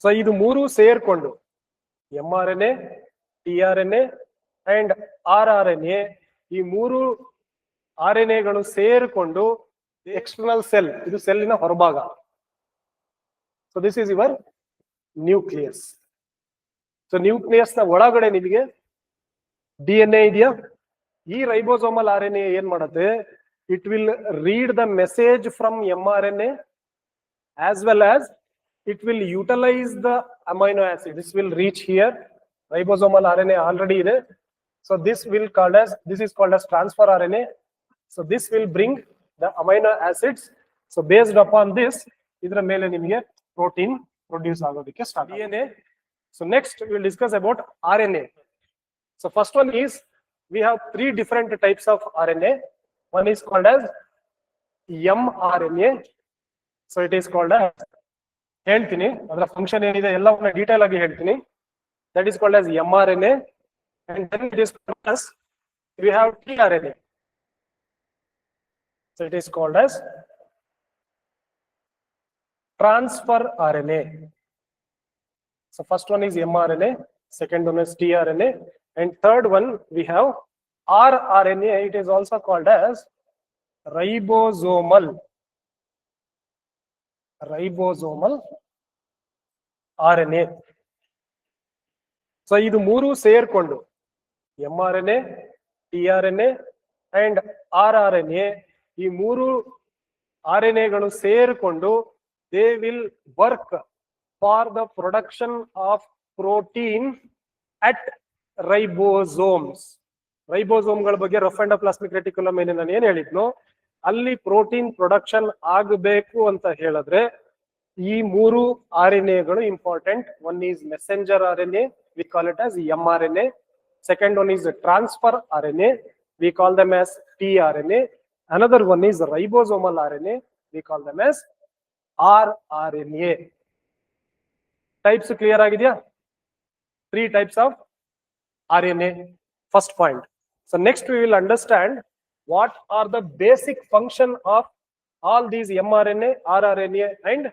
So ಇದು ಮೂರು ಸೇರ್ಕೊಂಡು mRNA, tRNA ಅಂಡ್ rRNA ಈ ಮೂರು RNAಗಳು ಸೇರಿಕೊಂಡು ಎಕ್ಸ್ಟರ್ನಲ್ ಸೆಲ್, ಇದು ಸೆಲ್ಲಿನ ಹೊರಭಾಗ. So this is your nucleus. So nucleus ನ ಒಳಗಡೆ ನಿಮಗೆ DNA ಇದೆಯಾ? ಈ ರೈಬೋಸೋಮಲ್ RNA ಏನ್ ಮಾಡುತ್ತೆ? It will read the message from mRNA as well as it will utilize the amino acid. This will reach here. Ribosomal RNA already ಇದೆ. So this is called as transfer RNA. So this will bring the amino acids. So based upon this, ಇದರ ಮೇಲೆ ನಿಮಗೆ protein produce ಆಗೋದಕ್ಕೆ start. DNA. So next we will discuss about RNA. So first one is we have three different types of RNA. One is called as mRNA. So it is called as, ಹೇಳ್ತೀನಿ ಅದರ function ಏನಿದೆ ಎಲ್ಲವನ್ನ detail ಆಗಿ ಹೇಳ್ತೀನಿ. That is called as mRNA, and then it is called as we have tRNA. So it is called as transfer RNA. So first one is mRNA, second one is tRNA, and third one we have rRNA. It is also called as ribosomal RNA. So ಇದು ಮೂರು ಸೇರ್ಕೊಂಡು mRNA, tRNA and rRNA ಈ ಮೂರು RNAಗಳು ಸೇರಿಕೊಂಡು they will work for the production of protein at ribosomes. ರೈಬೋಸೋಮ್ಗಳ ಬಗ್ಗೆ rough endoplasmic reticulum ಮೇಲೆ ನಾನು ಏನ್ ಹೇಳಿದ್ನೋ ಅಲ್ಲಿ ಪ್ರೋಟೀನ್ ಪ್ರೊಡಕ್ಷನ್ ಆಗಬೇಕು ಅಂತ ಹೇಳಿದ್ರೆ ಈ ಮೂರು RNAಗಳು important. One is messenger RNA, we call it as mRNA. Second one is transfer RNA, we call them as tRNA. Another one is ribosomal RNA, we call them as rRNA. Types clear ಆಗಿದೆಯಾ? Three types of RNA. First point. So next we will understand what are the basic function of all these mRNA, rRNA and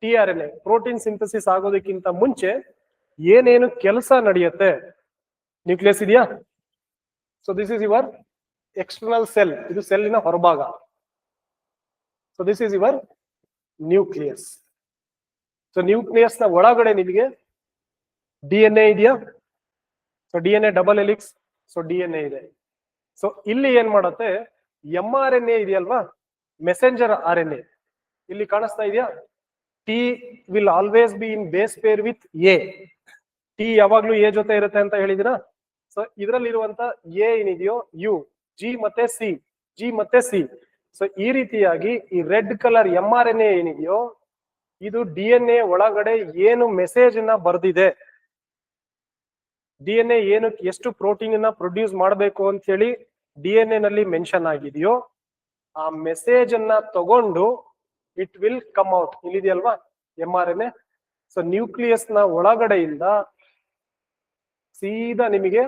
tRNA. Protein synthesis ಆಗೋದಕ್ಕಿಂತ ಮುಂಚೆ ಏನೇನು ಕೆಲಸ ನಡೆಯುತ್ತೆ? Nucleus ಇದೆಯಾ? So this is your external cell, ಇದು ಸೆಲ್ಲಿನ ಹೊರಭಾಗ. So this is your nucleus. So nucleus ನ ಒಳಗಡೆ ನಿಮಗೆ DNA ಇದೆಯಾ? So DNA double helix, so DNA ಇದೆ. ಸೊ ಇಲ್ಲಿ ಏನ್ ಮಾಡುತ್ತೆ? mRNA ಇದೆಯಲ್ವಾ, ಮೆಸೆಂಜರ್ RNA ಇಲ್ಲಿ ಕಾಣಿಸ್ತಾ ಇದೆಯಾ? T will always be in base pair with A. T ಯಾವಾಗ್ಲೂ A ಜೊತೆ ಇರುತ್ತೆ ಅಂತ ಹೇಳಿದಿರಾ? ಸೊ ಇದರಲ್ಲಿರುವಂತ A ಏನಿದೆಯೋ U, G ಮತ್ತೆ C. ಸೊ ಈ ರೀತಿಯಾಗಿ ಈ ರೆಡ್ ಕಲರ್ mRNA ಏನಿದೆಯೋ ಇದು DNA ಒಳಗಡೆ ಏನು ಮೆಸೇಜ್ ನ ಬರ್ದಿದೆ, DNA ಏನು ಎಷ್ಟು ಪ್ರೋಟೀನ್ ನ ಪ್ರೊಡ್ಯೂಸ್ ಮಾಡಬೇಕು ಅಂತ ಹೇಳಿ DNA ನಲ್ಲಿ ಮೆನ್ಷನ್ ಆಗಿದೆಯೋ ಆ ಮೆಸೇಜ್ ಅನ್ನ ತಗೊಂಡು ಇಟ್ ವಿಲ್ ಕಮ್ ಔಟ್. ಇಲ್ಲಿದೆಯಲ್ವಾ mRNA. ಸೊ ನ್ಯೂಕ್ಲಿಯಸ್ ನ ಒಳಗಡೆಯಿಂದ ಸೀದಾ ನಿಮಗೆ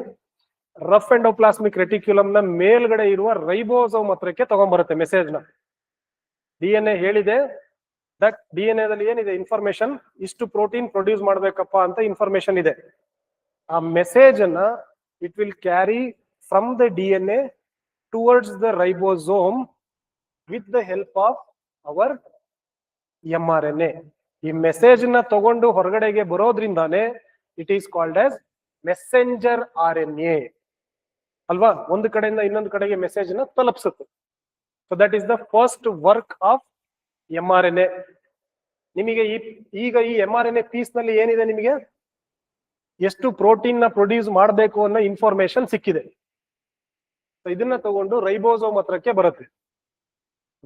ರಫ್ ಎಂಡೋಪ್ಲಾಸ್ಮಿಕ್ ರೆಟಿಕ್ಯುಲಮ್ ನ ಮೇಲ್ಗಡೆ ಇರುವ ರೈಬೋಸೋಮ್ ಹತ್ರಕ್ಕೆ ತಗೊಂಡ್ಬರುತ್ತೆ ಮೆಸೇಜ್ ನ. DNA ಹೇಳಿದೆ ದಟ್ DNA ದಲ್ಲಿ ಏನಿದೆ ಇನ್ಫಾರ್ಮೇಶನ್, ಇಷ್ಟು ಪ್ರೋಟೀನ್ ಪ್ರೊಡ್ಯೂಸ್ ಮಾಡ್ಬೇಕಪ್ಪ ಅಂತ ಇನ್ಫಾರ್ಮೇಶನ್ ಇದೆ. ಆ ಮೆಸೇಜ್ ಅನ್ನ it will carry from the DNA towards the ribosome with the help of our mRNA. ಈ ಮೆಸೇಜ್ ನ ತಗೊಂಡು ಹೊರಗಡೆಗೆ ಬರೋದ್ರಿಂದಾನೆ it is called as messenger RNA ಅಲ್ವಾ? ಒಂದು ಕಡೆಯಿಂದ ಇನ್ನೊಂದು ಕಡೆಗೆ ಮೆಸೇಜ್ ನ ತಲುಪಿಸುತ್ತೆ. So that is the first work of mRNA. ನಿಮಗೆ ಈಗ ಈ mRNA ಪೀಸ್ ನಲ್ಲಿ ಏನಿದೆ, ನಿಮಗೆ ಎಷ್ಟು ಪ್ರೋಟೀನ್ ನ ಪ್ರೊಡ್ಯೂಸ್ ಮಾಡಬೇಕು ಅನ್ನೋ ಇನ್ಫಾರ್ಮೇಶನ್ ಸಿಕ್ಕಿದೆ. ಸೊ ಇದನ್ನ ತಗೊಂಡು ರೈಬೋಸೋಮ್ ಹತ್ರಕ್ಕೆ ಬರುತ್ತೆ.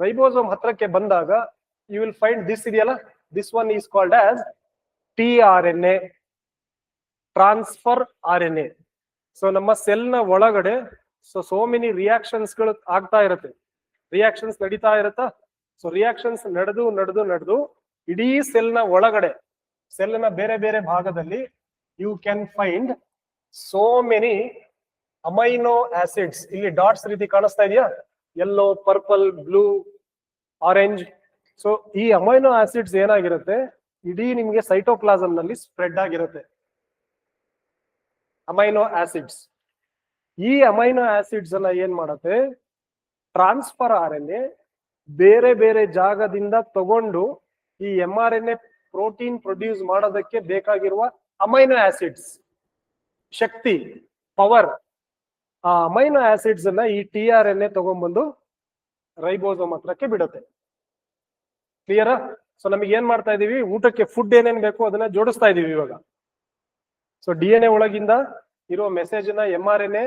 ರೈಬೋಸೋಮ್ ಹತ್ರಕ್ಕೆ ಬಂದಾಗ ಯು ವಿಲ್ ಫೈಂಡ್ ದಿಸ್ ಇದೆಯಲ್ಲ, this one is called as tRNA, transfer RNA. So ನಮ್ಮ ಸೆಲ್ ನ ಒಳಗಡೆ ಸೋ ಮೆನಿ ರಿಯಾಕ್ಷನ್ಸ್ ಗಳು ಆಗ್ತಾ ಇರುತ್ತೆ, ರಿಯಾಕ್ಷನ್ಸ್ ನಡೀತಾ ಇರುತ್ತಾ? ಸೊ ರಿಯಾಕ್ಷನ್ಸ್ ನಡೆದು ಇಡೀ ಸೆಲ್ ನ ಒಳಗಡೆ, ಸೆಲ್ ನ ಬೇರೆ ಬೇರೆ ಭಾಗದಲ್ಲಿ you can find so many amino acids. ಇಲ್ಲಿ ಡಾಟ್ಸ್ ರೀತಿ ಕಾಣಿಸ್ತಾ ಇದೆಯಾ? Yellow, purple, blue, orange. So ಈ ಅಮೈನೋ ಆಸಿಡ್ಸ್ ಏನಾಗಿರುತ್ತೆ, ಇಡೀ ನಿಮ್ಗೆ ಸೈಟೋಪ್ಲಾಸಮ್ ನಲ್ಲಿ ಸ್ಪ್ರೆಡ್ ಆಗಿರುತ್ತೆ ಅಮೈನೋ ಆಸಿಡ್ಸ್. ಈ ಅಮೈನೋ ಆಸಿಡ್ಸ್ ಅನ್ನ ಏನ್ ಮಾಡುತ್ತೆ, ಟ್ರಾನ್ಸ್ಫರ್ RNA ಬೇರೆ ಬೇರೆ ಜಾಗದಿಂದ ತಗೊಂಡು ಈ mRNA ಪ್ರೋಟೀನ್ ಪ್ರೊಡ್ಯೂಸ್ ಮಾಡೋದಕ್ಕೆ ಬೇಕಾಗಿರುವ ಅಮೈನೋ ಆಸಿಡ್ಸ್ ಶಕ್ತಿ ಪವರ್, ಆ ಅಮೈನೋ ಆಸಿಡ್ಸ್ ಅನ್ನ ಈ tRNA ತಗೊಂಡ್ಬಂದು ರೈಬೋಸೋಮ್ ಹತ್ರಕ್ಕೆ ಬಿಡುತ್ತೆ. ಕ್ಲಿಯರಾ? ಸೊ ನಮಗೆ ಏನ್ ಮಾಡ್ತಾ ಇದೀವಿ, ಊಟಕ್ಕೆ ಫುಡ್ ಏನೇನ್ ಬೇಕು ಅದನ್ನ ಜೋಡಿಸ್ತಾ ಇದೀವಿ ಇವಾಗ. ಸೊ DNA ಒಳಗಿಂದ ಇರೋ ಮೆಸೇಜ್ ನ mRNA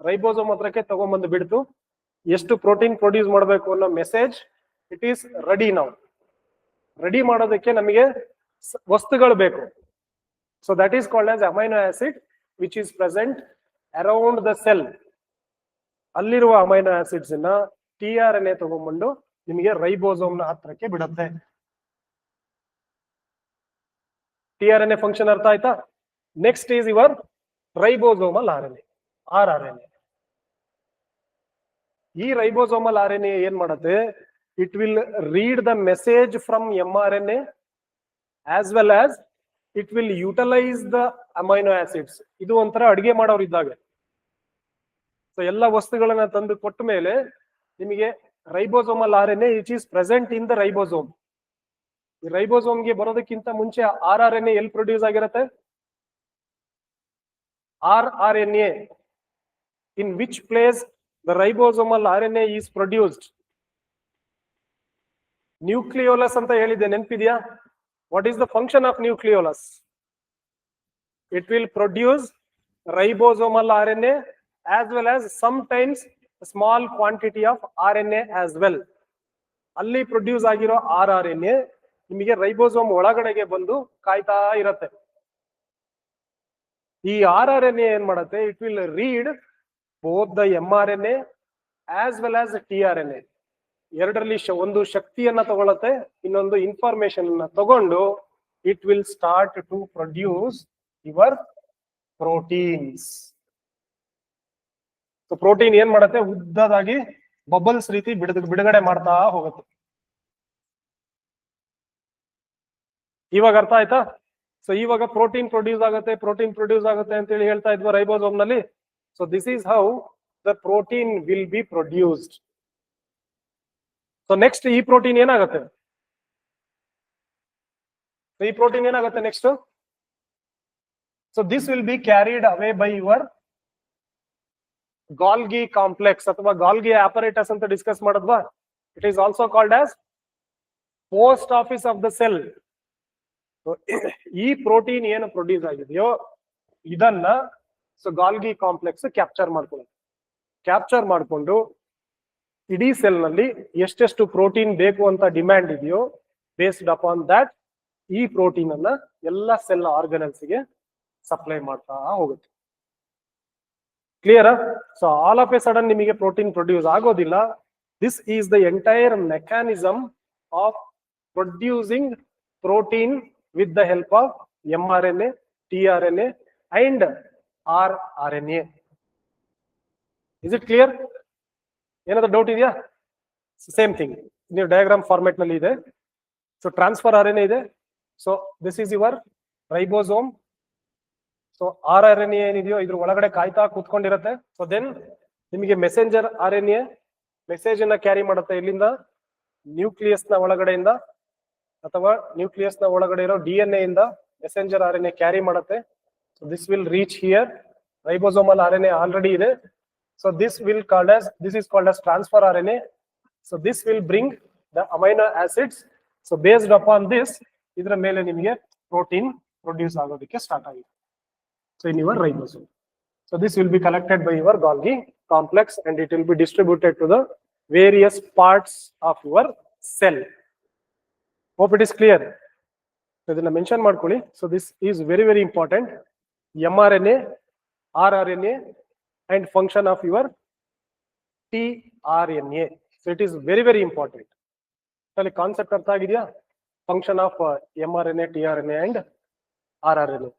ರೈಬೋಸೋಮ್ ಹತ್ರಕ್ಕೆ ತಗೊಂಡ್ಬಂದು ಬಿಡ್ತು. ಎಷ್ಟು ಪ್ರೋಟೀನ್ ಪ್ರೊಡ್ಯೂಸ್ ಮಾಡಬೇಕು ಅನ್ನೋ ಮೆಸೇಜ್ ಇಟ್ ಈಸ್ ರೆಡಿ. ನಾವು ರೆಡಿ ಮಾಡೋದಕ್ಕೆ ನಮಗೆ ವಸ್ತುಗಳು ಬೇಕು. So that is called as amino acid which is present around the cell. ಅಲ್ಲಿರುವ ಅಮೈನೋ ಆಸಿಡ್ಸ್ ನ tRNA ತಗೊಂಡ್ಬಂದು ನಿಮಗೆ ರೈಬೋಸೋಮ್ ನ ಹತ್ರಕ್ಕೆ ಬಿಡುತ್ತೆ. tRNA ಫಂಕ್ಷನ್ ಅರ್ಥ ಆಯ್ತಾ? Next is your ribosomal RNA, rRNA. ಈ ರೈಬೋಸೋಮಲ್ RNA ಏನ್ ಮಾಡುತ್ತೆ, it will read the message from mRNA as well as it will utilise the amino acids. ಇದು ಒಂಥರ ಅಡಿಗೆ ಮಾಡೋರು ಇದ್ದಾಗ. ಸೊ ಎಲ್ಲ ವಸ್ತುಗಳನ್ನ ತಂದು ಕೊಟ್ಟ ಮೇಲೆ ನಿಮಗೆ ribosomal RNA which is present in the ribosome. ಈ ರೈಬೋಸೋಮ್ಗೆ ಬರೋದಕ್ಕಿಂತ ಮುಂಚೆ rRNA ಎಲ್ಲಿ ಪ್ರೊಡ್ಯೂಸ್ ಆಗಿರುತ್ತೆ, rRNA. In which place the ribosomal RNA is produced? Nucleolus ಅಂತ ಹೇಳಿದೆ, ನೆನಪಿದೆಯಾ? What is the function of nucleolus? It will produce ribosomal RNA as well as sometimes a small quantity of RNA as well. ಅಲ್ಲಿ produce ಆಗಿರೋ rRNA ನಿಮಗೆ ribosome ಒಳಗಡೆಗೆ ಬಂದು ಕಾಯ್ತಾ ಇರುತ್ತೆ. ಈ rRNA ಏನ್ ಮಾಡುತ್ತೆ, it will read both the mRNA as well as tRNA. ಎರಡರಲ್ಲಿ ಒಂದು ಶಕ್ತಿಯನ್ನ ತಗೊಳತ್ತೆ, ಇನ್ನೊಂದು ಇನ್ಫಾರ್ಮೇಶನ್ ಅನ್ನ ತಗೊಂಡು it will start to produce your proteins. So protein ಏನ್ ಮಾಡುತ್ತೆ, ಉದ್ದದಾಗಿ ಬಬಲ್ಸ್ ರೀತಿ ಬಿಡುಗಡೆ ಮಾಡ್ತಾ ಹೋಗುತ್ತೆ. ಇವಾಗ ಅರ್ಥ ಆಯ್ತಾ? ಸೊ ಇವಾಗ ಪ್ರೋಟೀನ್ ಪ್ರೊಡ್ಯೂಸ್ ಆಗುತ್ತೆ ಅಂತ ಹೇಳಿ ಹೇಳ್ತಾ ಇದ್ವಾ ರೈಬೋಸೋಮ್ ನಲ್ಲಿ. So this is how the protein will be produced. So next ಈ ಪ್ರೋಟೀನ್ ಏನಾಗುತ್ತೆ, next? So this will be carried away by your Golgi complex ಅಥವಾ ಗಾಲ್ಗಿ ಆಪರೇಟಸ್ ಅಂತ ಡಿಸ್ಕಸ್ ಮಾಡಿದ್ವಾ. It is also called as post office of the cell. ಈ protein ಏನು produce ಆಗಿದೆಯೋ ಇದನ್ನ so Golgi complex capture ಮಾಡಿಕೊಂಡು ಇಡೀ ಸೆಲ್ ನಲ್ಲಿ ಎಷ್ಟೆಷ್ಟು ಪ್ರೋಟೀನ್ ಬೇಕು ಅಂತ ಡಿಮ್ಯಾಂಡ್ ಇದೆಯೋ ಬೇಸ್ಡ್ ಅಪಾನ್ ದಟ್ ಈ ಪ್ರೋಟೀನ್ ಅನ್ನ ಎಲ್ಲ ಸೆಲ್ ಆರ್ಗನಲ್ಸ್ ಗೆ ಸಪ್ಲೈ ಮಾಡ್ತಾ ಹೋಗುತ್ತೆ. Clear? So all of A sudden ನಿಮಗೆ ಪ್ರೋಟೀನ್ ಪ್ರೊಡ್ಯೂಸ್ ಆಗೋದಿಲ್ಲ. This is the entire mechanism of producing protein with the help of mRNA, tRNA and rRNA. Is it clear? ಏನಾದ್ರು doubt ಇದೆಯಾ? Same thing ನೀವು diagram format ನಲ್ಲಿ ಇದೆ. So transfer RNA ಇದೆ. So this is your ribosome. So rRNA ಏನಿದೆಯೋ ಇದ್ರ ಒಳಗಡೆ ಕಾಯ್ತಾ ಕೂತ್ಕೊಂಡಿರುತ್ತೆ. ಸೊ ದೆನ್ ನಿಮಗೆ ಮೆಸೆಂಜರ್ RNA ಮೆಸೇಜ್ ಅನ್ನ ಕ್ಯಾರಿ ಮಾಡುತ್ತೆ ಇಲ್ಲಿಂದ ನ್ಯೂಕ್ಲಿಯಸ್ ನ ಒಳಗಡೆಯಿಂದ ಅಥವಾ ನ್ಯೂಕ್ಲಿಯಸ್ ನ ಒಳಗಡೆ ಇರೋ DNA ಇಂದ ಮೆಸೆಂಜರ್ RNA ಕ್ಯಾರಿ ಮಾಡುತ್ತೆ. So this will reach here. Ribosomal RNA already ಇದೆ. So this is called as transfer RNA. So this will bring the amino acids. So based upon this ಇದರ ಮೇಲೆ ನಿಮಗೆ protein produce ಆಗೋದಕ್ಕೆ start ಆಗಿದೆ. So in your ribosome. So this will be collected by your Golgi complex and it will be distributed to the various parts of your cell. Hope it is clear. ಇದನ್ನ mention ಮಾಡ್ಕೊಳ್ಳಿ. So this is very very important. mRNA, rRNA and function of your tRNA. So it is very very important. ಅಲ್ಲಿ concept ಅರ್ಥ ಆಗಿದೆಯಾ? Function of mRNA, tRNA and rRNA.